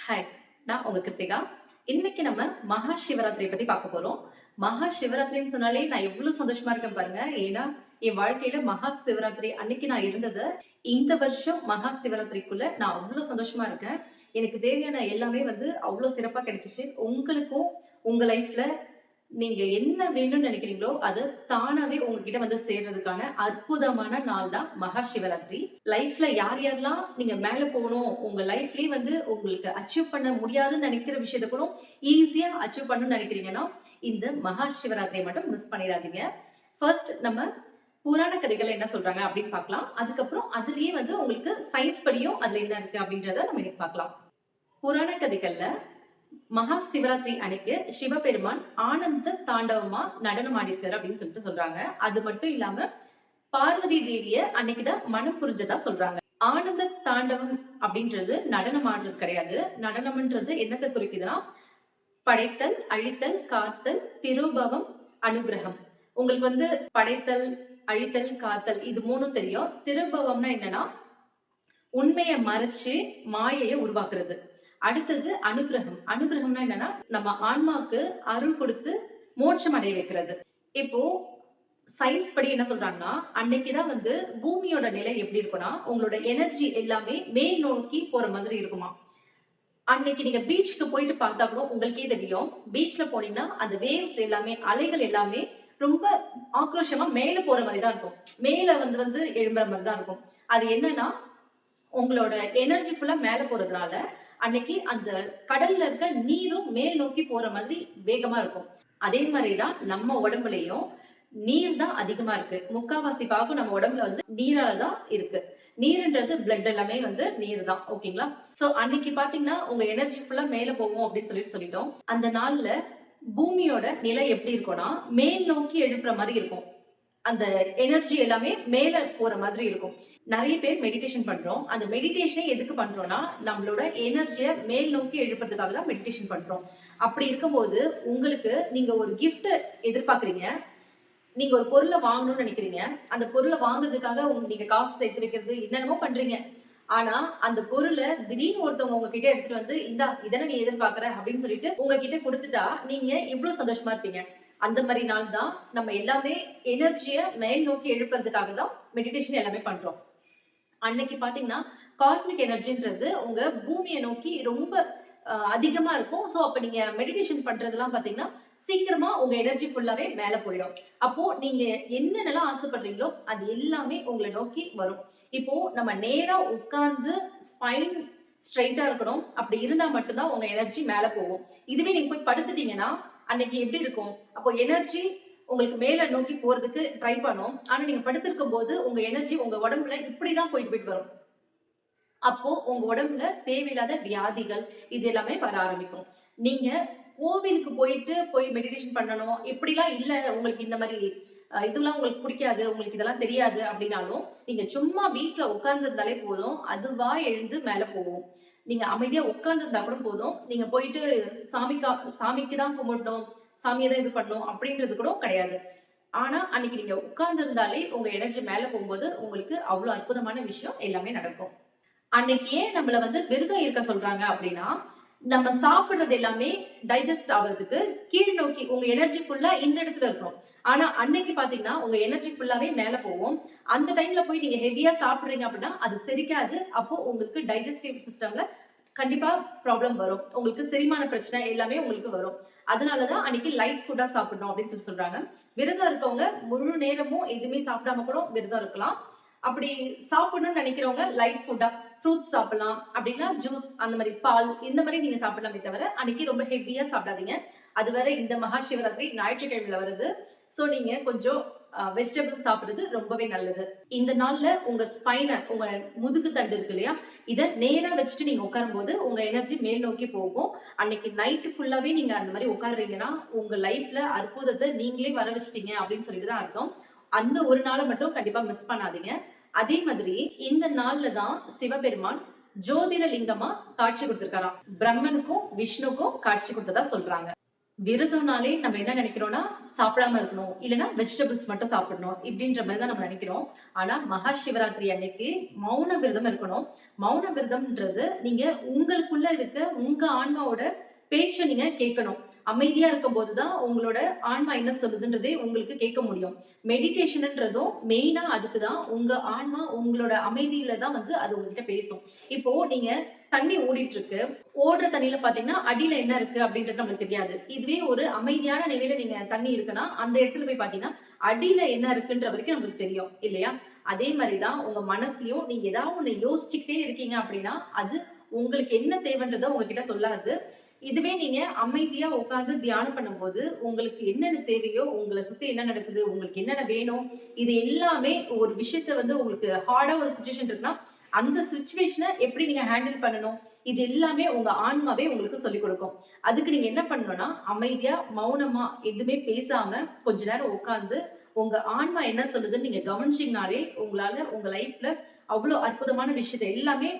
Hi, நான் உங்க கிருத்திகா. இன்னைக்கு நம்ம மகா சிவராத்திரி பத்தி பார்க்க போறோம். மகா சிவராத்திரின்னு சொன்னாலே நான் எவ்வளவு சந்தோஷமா இருக்கேன் பாருங்க. ஏன்னா என் வாழ்க்கையில மகா சிவராத்திரி அன்னைக்கு நான் இருந்தது. இந்த வருஷம் மகா சிவராத்திரிக்குள்ள நான் அவ்வளவு சந்தோஷமா இருக்கேன். எனக்கு தேவையான எல்லாமே அவ்வளவு சிறப்பா கிடைச்சிச்சு. உங்களுக்கும் உங்க லைஃப்ல நீங்க என்ன வேணும்னு நினைக்கிறீங்களோ அது தானாவே உங்ககிட்ட சேர்றதுக்கான அற்புதமான நாள் தான் மகா சிவராத்திரி. லைஃப்ல யார் யாரெல்லாம் நீங்க மேல போகணும், உங்க லைஃப்லயே உங்களுக்கு அச்சீவ் பண்ண முடியாதுன்னு நினைக்கிற விஷயத்த கூட ஈஸியா அச்சீவ் பண்ணணும்னு நினைக்கிறீங்கன்னா இந்த மகா சிவராத்திரியை மட்டும் மிஸ் பண்ணிடாதீங்க. ஃபர்ஸ்ட் நம்ம புராண கதைகள் என்ன சொல்றாங்க அப்படின்னு பார்க்கலாம். அதுக்கப்புறம் அதுலயே உங்களுக்கு சயின்ஸ் படியும் அதுல என்ன இருக்கு அப்படின்றத நம்ம இன்னைக்கு பார்க்கலாம். புராண கதைகள்ல மகா சிவராத்திரி அன்னைக்கு சிவபெருமான் ஆனந்த தாண்டவமா நடனம் ஆடிருக்காரு அப்படின்னு சொல்றாங்க. அது மட்டும் இல்லாம பார்வதி தேவிய அன்னைக்குதான் மனம் புரிஞ்சதா சொல்றாங்க. ஆனந்த தாண்டவம் அப்படின்றது நடனம் ஆடுறது கிடையாது. நடனம்ன்றது என்னத்தை குறிக்குதுன்னா படைத்தல், அழித்தல், காத்தல், திரோபவம், அனுகிரகம். உங்களுக்கு படைத்தல், அழித்தல், காத்தல் இது மூணும் தெரியும். திரோபவம்னா என்னன்னா உண்மையை மறைச்சு மாயையை உருவாக்குறது. அடுத்தது அனுகிரகம். அனுகிரகம்னா என்னன்னா நம்ம ஆன்மாக்கு அருள் கொடுத்து மோட்சம் அடைய வைக்கிறது. இப்போ சயின்ஸ் படி என்ன சொல்றாங்கன்னா அன்னைக்குதான் பூமியோட நிலை எப்படி இருக்கும்னா உங்களோட எனர்ஜி எல்லாமே மேல் நோக்கி போற மாதிரி இருக்குமா. அன்னைக்கு நீங்க பீச்சுக்கு போயிட்டு பார்த்தா கூட உங்களுக்கே தெரியும். பீச்ல போனீங்கன்னா அந்த வேவ்ஸ் எல்லாமே அலைகள் எல்லாமே ரொம்ப ஆக்ரோஷமா மேல போற மாதிரி தான் இருக்கும். மேல எழும்புற மாதிரி தான் இருக்கும். அது என்னன்னா உங்களோட எனர்ஜி ஃபுல்லா மேல போறதுனால அன்னைக்கு அந்த கடல்ல இருக்க நீரும் மேல் நோக்கி போற மாதிரி வேகமா இருக்கும். அதே மாதிரிதான் நம்ம உடம்புலயும் நீர் தான் அதிகமா இருக்கு. முக்காவாசி பாகம் நம்ம உடம்புல நீராலதான் இருக்கு. நீர்ன்றது பிளட் எல்லாமே நீர் தான். ஓகேங்களா? சோ அன்னைக்கு பாத்தீங்கன்னா உங்க எனர்ஜி ஃபுல்லா மேல போகும் அப்படின்னு சொல்லிட்டோம். அந்த நாள்ல பூமியோட நிலை எப்படி இருக்கும்னா மேல் நோக்கி எழுப்புற மாதிரி இருக்கும். அந்த எனர்ஜி எல்லாமே மேல போற மாதிரி இருக்கும். நிறைய பேர் மெடிடேஷன் பண்றோம். அந்த மெடிடேஷனை எதுக்கு பண்றோம்னா நம்மளோட எனர்ஜியை மேல் நோக்கி எழுப்புறதுக்காக தான் மெடிடேஷன் பண்றோம். அப்படி இருக்கும்போது உங்களுக்கு நீங்க ஒரு கிஃப்ட் எதிர்பார்க்கறீங்க. நீங்க ஒரு பொருளை வாங்கணும்னு நினைக்கிறீங்க. அந்த பொருளை வாங்குறதுக்காக நீங்க காசு சேர்த்து வைக்கிறது என்னென்னமோ பண்றீங்க. ஆனா அந்த பொருளை திடீர்னு ஒருத்தவங்க உங்ககிட்ட எடுத்துட்டு இந்தா இதனை நீ எதிர்பார்க்கற அப்படின்னு சொல்லிட்டு உங்ககிட்ட கொடுத்துட்டா நீங்க இவ்வளவு சந்தோஷமா இருப்பீங்க. அந்த மாதிரி நாள் தான் நம்ம எல்லாமே எனர்ஜியை மேல் நோக்கி எழுப்புறதுக்காக தான் மெடிடேஷன் எல்லாமே பண்றோம். அன்னைக்கு பாத்தீங்கன்னா காஸ்மிக் எனர்ஜின்றது உங்க பூமியை நோக்கி ரொம்ப அதிகமா இருக்கும். சோ அப்ப நீங்க மெடிடேஷன் பண்றதெல்லாம் பாத்தீங்கன்னா சீக்கிரமா உங்க எனர்ஜி ஃபுல்லாவே மேல போயிடும். அப்போ நீங்க என்னென்னலாம் ஆசைப்படுறீங்களோ அது எல்லாமே உங்களை நோக்கி வரும். இப்போ நம்ம நேரா உட்கார்ந்து ஸ்பைன் ஸ்ட்ரைட்டா இருக்கணும். அப்படி இருந்தா மட்டும்தான் உங்க எனர்ஜி மேல போகும். இதுவே நீங்க போய் படுத்துட்டீங்கன்னா அன்னைக்கு எப்படி இருக்கும்? அப்போ எனர்ஜி உங்களுக்கு மேல நோக்கி போறதுக்கு ட்ரை பண்ணும். ஆனா நீங்க படுத்திருக்கும் போது உங்க எனர்ஜி உங்க உடம்புல இப்படிதான் போயிட்டு வரும். அப்போ உங்க உடம்புல தேவையில்லாத வியாதிகள் இது எல்லாமே வர ஆரம்பிக்கும். நீங்க கோவிலுக்கு போய் மெடிடேஷன் பண்ணணும் இப்படிலாம் இல்ல, உங்களுக்கு இந்த மாதிரி இதெல்லாம் உங்களுக்கு பிடிக்காது, உங்களுக்கு இதெல்லாம் தெரியாது அப்படின்னாலும் நீங்க சும்மா வீட்டுல உட்கார்ந்து இருந்தாலே போதும், அதுவா எழுந்து மேல போகும். நீங்க அமைதியா உட்கார்ந்து இருந்தா கூட போதும். நீங்க போயிட்டு சாமிக்கு தான் கும்பிடணும், சாமியை தான் இது பண்ணணும் அப்படின்றது கூட கிடையாது. ஆனா அன்னைக்கு நீங்க உட்கார்ந்து இருந்தாலே உங்க எனர்ஜி மேல போகும்போது உங்களுக்கு அவ்வளவு அற்புதமான விஷயம் எல்லாமே நடக்கும். அன்னைக்கு ஏன் நம்மள விரதம் இருக்க சொல்றாங்க அப்படின்னா நம்ம சாப்பிடுறது எல்லாமே டைஜஸ்ட் ஆகுறதுக்கு கீழ் நோக்கி உங்க எனர்ஜி ஃபுல்லா இந்த இடத்துல இருக்கும். ஆனா அன்னைக்கு பாத்தீங்கன்னா உங்க எனர்ஜி ஃபுல்லாவே மேல போகும். அந்த டைம்ல போய் நீங்க ஹெவியா சாப்பிடுறீங்க அப்படின்னா அது செரிக்காது. அப்போ உங்களுக்கு டைஜஸ்டிவ் சிஸ்டம்ல கண்டிப்பா ப்ராப்ளம் வரும். உங்களுக்கு செரிமான பிரச்சனை எல்லாமே உங்களுக்கு வரும். அதனாலதான் அன்னைக்கு லைட் ஃபுட்டா சாப்பிடணும் அப்படின்னு சொல்றாங்க. விரதம் இருக்கவங்க முழு நேரமும் எதுவுமே சாப்பிடாம கூட விரதம் இருக்கலாம். அப்படி சாப்பிடணும்னு நினைக்கிறவங்க லைட் ஃபுட்டா ஃப்ரூட்ஸ் சாப்பிடலாம். அப்படின்னா ஜூஸ், அந்த மாதிரி பால், இந்த மாதிரி நீங்க சாப்பிடலாமே தவிர அன்னைக்கு ரொம்ப ஹெவியா சாப்பிடாதீங்க. அது வேற இந்த மகா சிவராத்திரி ஞாயிற்றுக்கிழமையில வருது. சோ நீங்க கொஞ்சம் வெஜிடபிள் சாப்பிடுறது ரொம்பவே நல்லது. இந்த நாள்ல உங்க ஸ்பைன, உங்க முதுகு தண்டு இருக்கு இல்லையா, இத நேரா வச்சுட்டு நீங்க உட்காரும் போது உங்க எனர்ஜி மேல் நோக்கி போகும். அன்னைக்கு நைட் ஃபுல்லாவே நீங்க அந்த மாதிரி உட்காருவீங்கன்னா உங்க லைஃப்ல அற்புதத்தை நீங்களே வர வச்சிட்டீங்க அப்படின்னு சொல்லிட்டு தான் அர்த்தம். அந்த ஒரு நாளை மட்டும் கண்டிப்பா மிஸ் பண்ணாதீங்க. அதே மாதிரி இந்த நாள்ல தான் சிவபெருமான் ஜோதிட லிங்கமா காட்சி கொடுத்திருக்காராம். பிரம்மனுக்கும் விஷ்ணுக்கும் காட்சி கொடுத்ததா சொல்றாங்க. விரதம்னாலே நம்ம என்ன நினைக்கிறோம்னா, சாப்பிடாம இருக்கணும். இல்லன்னா வெஜிடபிள்ஸ் மட்டும் சாப்பிடணும். இப்படின்ற மாரி தான் நம்ம நினைக்கிறோம். ஆனா, மகா சிவராத்திரி அன்னைக்கு மௌன விரதம் இருக்கணும். மௌன விரதம்ன்றது நீங்க உங்களுக்குள்ள இருக்க உங்க ஆன்மாவோட பேச்ச நீங்க கேட்கணும். அமைதியா இருக்கும்போது தான் உங்களோட ஆன்மா என்ன சொல்லுதுன்றதே உங்களுக்கு கேட்க முடியும். மெடிடேஷன்ன்றதும் மெயினா அதுக்கு தான். உங்க ஆன்மா உங்களோட அமைதியில தான் வந்து அது உங்ககிட்ட பேசும். இப்போ நீங்க தண்ணி ஓடிட்டு இருக்கு. ஓடுற தண்ணீல பார்த்தீங்கன்னா, அடியில என்ன இருக்கு அப்படின்றது நம்மளுக்கு தெரியாது. இதுவே ஒரு அமைதியான நிலையில நீங்க தண்ணி இருக்குன்னா, அந்த இடத்துல போய் பார்த்தீங்கன்னா, அடியில என்ன இருக்குன்ற வரைக்கும் நம்மளுக்கு தெரியும். இல்லையா? அதே மாரி தான் உங்க மனசுலயும் நீங்க ஏதாவது ஒண்ணு யோசிச்சுக்கிட்டே இருக்கீங்க அப்படின்னா, அது உங்களுக்கு என்ன தேவைன்றத உங்ககிட்ட சொல்லாது. இதுவே நீங்க அமைதியா உட்கார்ந்து தியானம் பண்ணும்போது, உங்களுக்கு என்னென்ன தேவையோ, உங்கள சுத்தி என்ன நடக்குது, உங்களுக்கு என்னென்ன வேணும், இது எல்லாமே ஒரு விஷயத்த வந்து உங்களுக்கு ஹார்டா ஒரு சிச்சுவேஷன் இருக்குன்னா, அந்த சிச்சுவேஷன எப்படி நீங்க ஹேண்டில் பண்ணணும்? இது எல்லாமே உங்க ஆன்மாவே உங்களுக்கு சொல்லிக் குடுக்கும். அதுக்கு நீங்க என்ன பண்ணணும்னா, அமைதியா, மௌனமா எதுவுமே பேசாம கொஞ்ச நேரம் உட்கார்ந்து, உங்க ஆன்மா என்ன சொல்லுதுன்னு நீங்க கவனிச்சீங்கனாலே, உங்களால உங்க லைஃப்ல அவ்ளோ அற்புதமான விஷயத்த எல்லாமே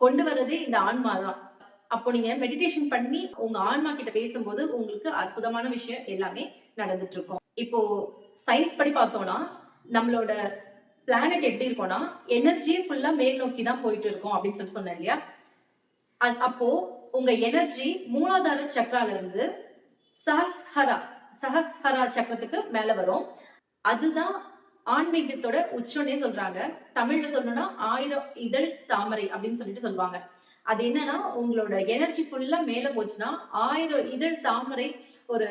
கொண்டு வரதே இந்த ஆன்மா தான். அப்போ நீங்க மெடிடேஷன் பண்ணி உங்க ஆன்மா கிட்ட பேசும்போது, உங்களுக்கு அற்புதமான விஷயம் எல்லாமே நடந்துட்டு இருக்கும். இப்போ சயின்ஸ் படி பார்த்தோம்னா, நம்மளோட பிளானட் எப்படி இருக்கும்னா, எனர்ஜியே ஃபுல்லா மேல் நோக்கி தான் போயிட்டு இருக்கும் அப்படின்னு சொன்னேன் இல்லையா? அப்போ உங்க எனர்ஜி மூலாதார சக்ரால இருந்து சஹஸ்ஹரா சஹஸ்ஹரா சக்கரத்துக்கு மேல வரும். அதுதான் ஆன்மீகத்தோட உச்சம்னே சொல்றாங்க. தமிழ்ல சொல்லணும்னா 1000 இதழ் தாமரை அப்படின்னு சொல்லிட்டு சொல்லுவாங்க. அது என்னன்னா, உங்களோட எனர்ஜி ஃபுல்லா மேல போச்சுன்னா, 1000 இதழ் தாமரை ஒரு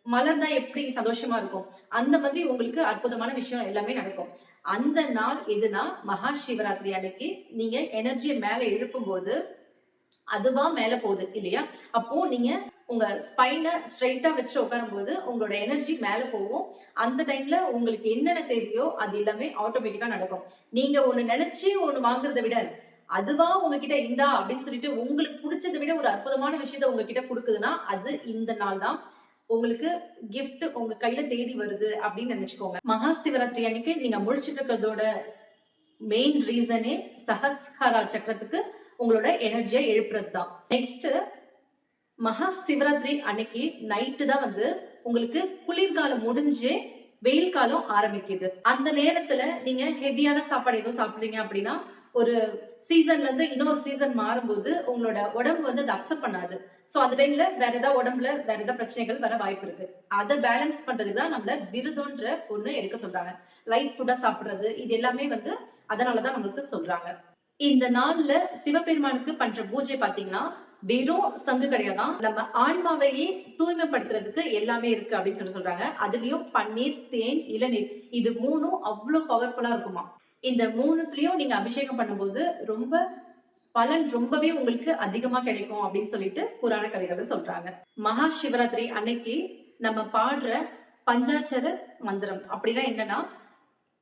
மலர்ந்தா எப்படி சந்தோஷமா இருக்கும். அந்த மாதிரி உங்களுக்கு அற்புதமான விஷயம் எல்லாமே நடக்கும். அந்த நாள் எதுனா, மகா சிவராத்திரி அன்னைக்கு நீங்க எனர்ஜிய மேல எழுப்பும்போது அதுவா மேல போகுது இல்லையா? அப்போ நீங்க உங்க ஸ்பைன ஸ்ட்ரெய்ட்டா வச்சுட்டு உட்காரும்போது, உங்களோட எனர்ஜி மேல போகும். அந்த டைம்ல உங்களுக்கு என்னென்ன தேவையோ, அது எல்லாமே ஆட்டோமேட்டிக்கா நடக்கும். நீங்க ஒண்ணு நெனச்சு ஒண்ணு வாங்குறத விட, அதுவா உங்ககிட்ட இந்தா அப்படின்னு சொல்லிட்டு உங்களுக்கு புடிச்சத விட ஒரு அற்புதமான விஷயத்த உங்ககிட்ட குடுக்குதுன்னா, அது இந்த நாள் தான். உங்களுக்கு கிஃப்ட் உங்க கையில தேடி வருது அப்படின்னு நெனச்சுக்கோங்க. மகா சிவராத்திரி அன்னைக்கு நீங்க முழிச்சுட்டு இருக்கிறதோட மெயின் ரீசனே சஹஸ்ரா சக்கரத்துக்கு உங்களோட எனர்ஜிய எழுப்புறது தான். நெக்ஸ்ட் மகா சிவராத்திரி அன்னைக்கு நைட்டு தான் வந்து உங்களுக்கு குளிர்காலம் முடிஞ்சு வெயில் காலம் ஆரம்பிக்குது. அந்த நேரத்துல நீங்க ஹெவியான சாப்பாடு ஏதோ சாப்பிடுறீங்க அப்படின்னா, ஒரு சீசன்ல இருந்து இன்னொரு சீசன் மாறும்போது உங்களோட உடம்பு வந்து அத அக்செப்ட் பண்ணாது. சோ அந்த டைம்ல வேற ஏதாவது உடம்புல வேற ஏதாவது பிரச்சனைகள் வர வாய்ப்பு இருக்கு. அத பேலன்ஸ் பண்றதுக்கு தான் நம்மள விரதம்ன்ற ஒண்ணு எடுக்க சொல்றாங்க. லைட் ஃபுட்டா சாப்பிடுறது இது எல்லாமே வந்து அதனால தான் நம்மளுக்கு சொல்றாங்க. இந்த நாள்ல சிவபெருமானுக்கு பண்ற பூஜை பாத்தீங்கன்னா, வெறும் சங்கு கிடையாதாம். நம்ம ஆன்மாவையே தூய்மைப்படுத்துறதுக்கு எல்லாமே இருக்கு அப்படின்னு சொல்றாங்க. அதுலயும் பன்னீர், தேன், இளநீர் இது 3ம் அவ்ளோ பவர்ஃபுல்லா இருக்குமாம். இந்த 3த்துலயும் நீங்க அபிஷேகம் பண்ணும்போது ரொம்ப பலன் ரொம்பவே உங்களுக்கு அதிகமா கிடைக்கும் அப்படின்னு சொல்லிட்டு புராண கதைகள்ல சொல்றாங்க. மகா சிவராத்திரி அன்னைக்கு நம்ம பாடுற பஞ்சாட்சர மந்திரம் அப்படின்னா என்னன்னா,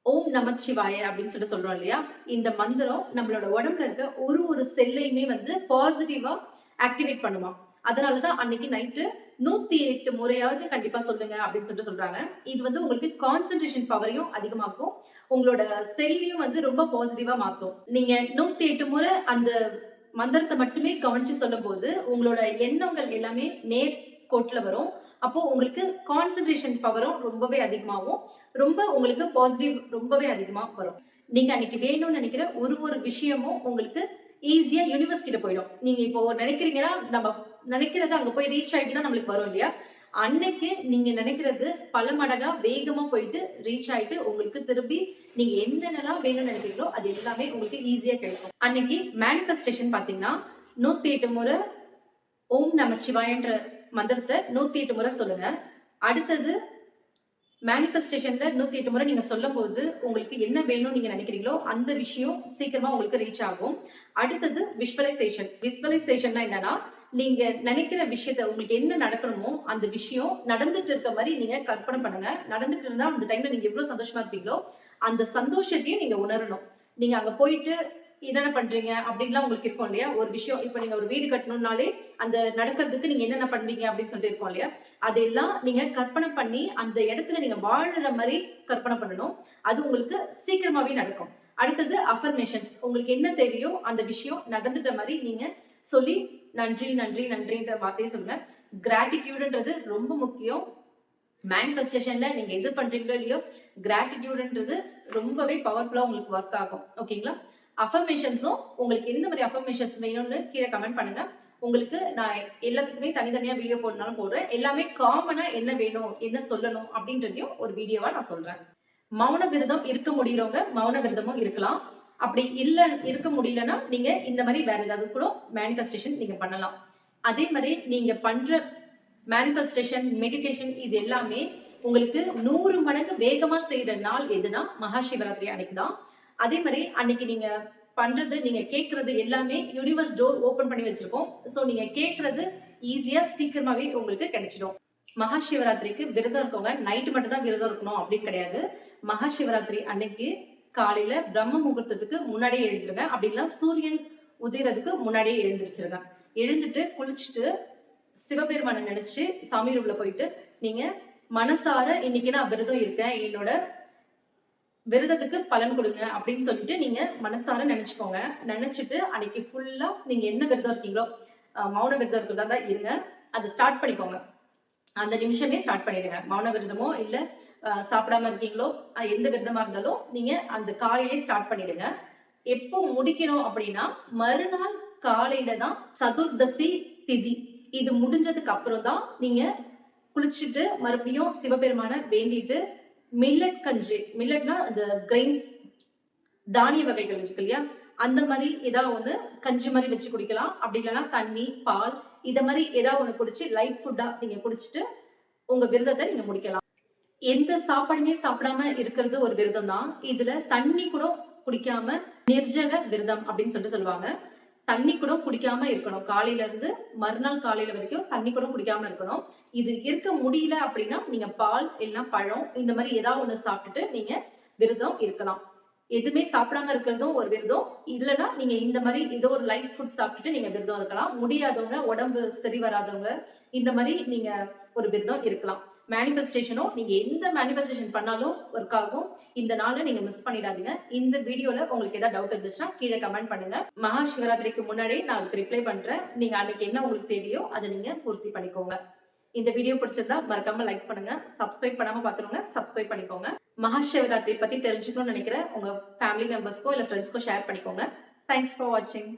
ஓம் நமச்சிவாய அப்படின்னு சொல்றோம் இல்லையா? இந்த மந்திரம் நம்மளோட உடம்புல இருக்க ஒரு செல்லையுமே வந்து பாசிட்டிவா ஆக்டிவேட் பண்ணுமாம். அதனால தான் அன்னைக்கு நைட்டு 108 முறையாவது கண்டிப்பா சொல்லுங்க அப்படின்னு சொல்றாங்க. இது வந்து உங்களுக்கு கான்சன்ட்ரேஷன் பவரையும் அதிகமாக்கும். உங்களோட செல்லையும் வந்து ரொம்ப பாசிட்டிவா மாத்தும். நீங்க 108 முறை அந்த மந்திரத்த மட்டுமே கவனிச்சு சொல்லும்போது, உங்களோட எண்ணங்கள் எல்லாமே நேர் கோட்டுல வரும். அப்போ உங்களுக்கு கான்சன்ட்ரேஷன் பவரும் ரொம்பவே அதிகமாகும். ரொம்ப உங்களுக்கு பாசிட்டிவ் ரொம்பவே அதிகமா வரும். நீங்க அன்னைக்கு வேணும்னு நெனைக்கிற ஒரு விஷயமும் உங்களுக்கு ஈஸியா யுனிவர்ஸ் கிட்ட போயிடும். நீங்க இப்போ நெனைக்கிறீங்கன்னா, நம்ம நெனைக்கிறது அங்க போய் ரீச் ஆயிட்டு தான் நம்மளுக்கு வரும் இல்லையா? அன்னைக்கு நீங்க நெனைக்கிறது பல மடங்கா வேகமா போயிட்டு ரீச் ஆயிட்டு உங்களுக்கு திருப்பி நீங்க என்னென்னலாம் வேணும்னு நெனைக்கிறீங்களோ, அது எல்லாமே உங்களுக்கு ஈஸியா கிடைக்கும். அன்னைக்கு மேனிஃபெஸ்டேஷன் பார்த்தீங்கன்னா, 108 முறை ஓம் நமச்சிவாயன்ற மந்திரத்த 108 முறை சொல்லுங்க. அடுத்தது மேனிஃபெஸ்டேஷன்ல 108 முறை நீங்க சொல்லும்போது, உங்களுக்கு என்ன வேணும்னு நீங்க நினைக்கிறீங்களோ, அந்த விஷயம் சீக்கிரமா உங்களுக்கு ரீச் ஆகும். அடுத்தது விஷுவலைசேஷன். விஷுவலைசேஷன்னா என்னன்னா, நீங்க நினைக்கிற விஷயத்த உங்களுக்கு என்ன நடக்கணுமோ, அந்த விஷயம் நடந்துட்டு இருக்க மாரி நீங்க கற்பனை பண்ணுங்க. நடந்துட்டு இருந்தா அந்த டைம்ல நீங்க எவ்வளவு சந்தோஷமா இருப்பீங்களோ, அந்த சந்தோஷத்தையும் நீங்க உணரணும். நீங்க அங்க போயிட்டு என்னென்ன பண்றீங்க அப்படின்லாம் உங்களுக்கு இருக்கும் இல்லையா? ஒரு விஷயம் இப்ப நீங்க ஒரு வீடு கட்டணும்னாலே, அந்த நடக்கிறதுக்கு நீங்க என்னென்ன பண்ணுவீங்க அப்படின்னு சொல்லிட்டு இருக்கும் இல்லையா? அதெல்லாம் நீங்க கற்பனை பண்ணி, அந்த இடத்துல நீங்க வாழுற மாரி கற்பனை பண்ணணும். அது உங்களுக்கு சீக்கிரமாவே நடக்கும். அடுத்தது அஃபர்மேஷன்ஸ். உங்களுக்கு என்ன தேவையோ அந்த விஷயம் நடந்துட்ட மாரி நீங்க சொல்லி, நன்றி, நன்றி, நன்றின்ற வார்த்தைய சொல்லுங்க. கிராட்டிடியூடுன்றது ரொம்ப முக்கியம். மேனிஃபெஸ்டேஷன்ல நீங்க எது பண்றீங்களோ இல்லையோ, கிராட்டிடியூடுன்றது ரொம்பவே பவர்ஃபுல்லா உங்களுக்கு ஒர்க் ஆகும். ஓகேங்களா? அஃபர்மேஷன்ஸும் உங்களுக்கு எந்த மாரி அஃபர்மேஷன்ஸ் வேணும்னு கீழ கமெண்ட் பண்ணுங்க. உங்களுக்கு நான் எல்லாத்துக்குமே தனித்தனியா வீடியோ போடனாலும் போடுறேன். எல்லாமே காமனா என்ன வேணும், என்ன சொல்லணும் அப்படின்றதையும் ஒரு வீடியோவா நான் சொல்றேன். மௌன விரதம் இருக்க முடியறவங்க மௌன விரதமும் இருக்கலாம். அப்படி இருக்க முடியலன்னா, நீங்க இந்த மாரி வேற ஏதாவது கூட மேனிஃபெஸ்டேஷன் நீங்க பண்ணலாம். அதே மாரி நீங்க பண்ற மேனிஃபெஸ்டேஷன், மெடிடேஷன் இது எல்லாமே உங்களுக்கு 100 மடங்கு வேகமா செய்ற நாள் எதுனா, மகா சிவராத்திரி அன்னைக்கு தான். அதே மாரி அன்னைக்கு நீங்க பண்றது, நீங்க கேட்கறது எல்லாமே யூனிவர்ஸ் டோர் ஓப்பன் பண்ணி வச்சிருக்கோம். சோ நீங்க கேட்கறது ஈஸியா சீக்கிரமாவே உங்களுக்கு கிடைச்சிடும். மகா சிவராத்திரிக்கு விரதம் இருக்கவங்க நைட் மட்டும் தான் விரதம் இருக்கணும் அப்படின்னு கிடையாது. மகா சிவராத்திரி அன்னைக்கு காலையில பிரம்ம முகூர்த்தத்துக்கு முன்னாடியே எழுந்துருங்க. அப்படி இல்ல சூரியன் உதிரதுக்கு முன்னாடியே எழுந்திருச்சிருங்க. எழுந்துட்டு குளிச்சுட்டு சிவபெருமான நினைச்சு சாமி ரூம்ல போயிட்டு நீங்க மனசார இன்னைக்கு நான் விரதம் இருக்கேன், என்னோட விரதத்துக்கு பலன் கொடுங்க அப்படின்னு சொல்லிட்டு நீங்க மனசார நினைச்சுக்கோங்க. நினைச்சிட்டு அன்னைக்கு ஃபுல்லா நீங்க என்ன விரதம் இருக்கீங்களோ, மௌன விரதம் இருக்கிறதா தான் இருங்க. அதை ஸ்டார்ட் பண்ணிக்கோங்க. அந்த நிமிஷமே ஸ்டார்ட் பண்ணிடுங்க. மௌன விரதமோ இல்ல சாப்பிடாம இருக்கீங்களோ, எந்த விரதமா இருந்தாலும் நீங்க அந்த காலையிலே ஸ்டார்ட் பண்ணிடுங்க. எப்போ முடிக்கணும் அப்படின்னா, மறுநாள் காலையில தான் சதுர்தசி திதி. இது முடிஞ்சதுக்கு அப்புறம் தான் நீங்க குளிச்சுட்டு மறுபடியும் சிவபெருமான வேண்டிட்டு மில்லட் கஞ்சி, மில்லட்னா அந்த கிரெயின்ஸ் தானிய வகைகள் இருக்கு இல்லையா, அந்த மாதிரி ஏதாவது ஒண்ணு கஞ்சி மாதிரி வச்சு குடிக்கலாம். அப்படி இல்லைன்னா தண்ணி, பால் இத மாதிரி ஏதாவது ஒண்ணு குடிச்சு லைட் ஃபுட்டா நீங்க குடிச்சிட்டு உங்க விரதத்தை நீங்க முடிக்கலாம். எந்த சாப்பாடுமே சாப்பிடாம இருக்கிறது ஒரு விரதம் தான். இதுல தண்ணி கூட குடிக்காம நிர்ஜல விரதம் அப்படின்னு சொல்லிட்டு சொல்லுவாங்க. தண்ணி கூட குடிக்காம இருக்கணும். காலையில இருந்து மறுநாள் காலையில வரைக்கும் தண்ணி கூட குடிக்காம இருக்கணும். இது இருக்க முடியல அப்படின்னா நீங்க பால் இல்லைன்னா பழம் இந்த மாதிரி ஏதாவது ஒண்ணு சாப்பிட்டுட்டு நீங்க விரதம் இருக்கலாம். எதுவுமே சாப்பிடாம இருக்கிறதும் ஒரு விரதம். இல்லைன்னா நீங்க இந்த மாதிரி ஏதோ ஒரு லைட் ஃபுட் சாப்பிட்டுட்டு நீங்க விரதம் இருக்கலாம். முடியாதவங்க, உடம்பு சரி வராதவங்க இந்த மாதிரி நீங்க ஒரு விரதம் இருக்கலாம். மேனிஃபெஸ்டேஷனும் நீங்க எந்த மேனிஃபெஸ்டேஷன் பண்ணாலும் ஒர்க் ஆகும். இந்த நாளை நீங்க மிஸ் பண்ணிடாதீங்க. இந்த வீடியோல உங்களுக்கு ஏதாவது டவுட் இருந்துச்சுன்னா கீழே கமெண்ட் பண்ணுங்க. மகா சிவராத்திரிக்கு முன்னாடியே நான் அதுக்கு ரிப்ளை பண்றேன். நீங்க அன்னைக்கு என்ன உங்களுக்கு தேவையோ அதை நீங்க பூர்த்தி பண்ணிக்கோங்க. இந்த வீடியோ பிடிச்சிருந்தா மறக்காம லைக் பண்ணுங்க. சப்ஸ்கிரைப் பண்ணாம பாக்குறவங்க சப்ஸ்கிரைப் பண்ணிக்கோங்க. மகா சிவராத்திரி பத்தி தெரிஞ்சுக்கணும்னு நினைக்கிற உங்க ஃபேமிலி மெம்பர்ஸ்க்கோ இல்ல ஃப்ரெண்ட்ஸ்க்கோ ஷேர் பண்ணிக்கோங்க. தேங்க்ஸ் ஃபார் வாட்சிங்.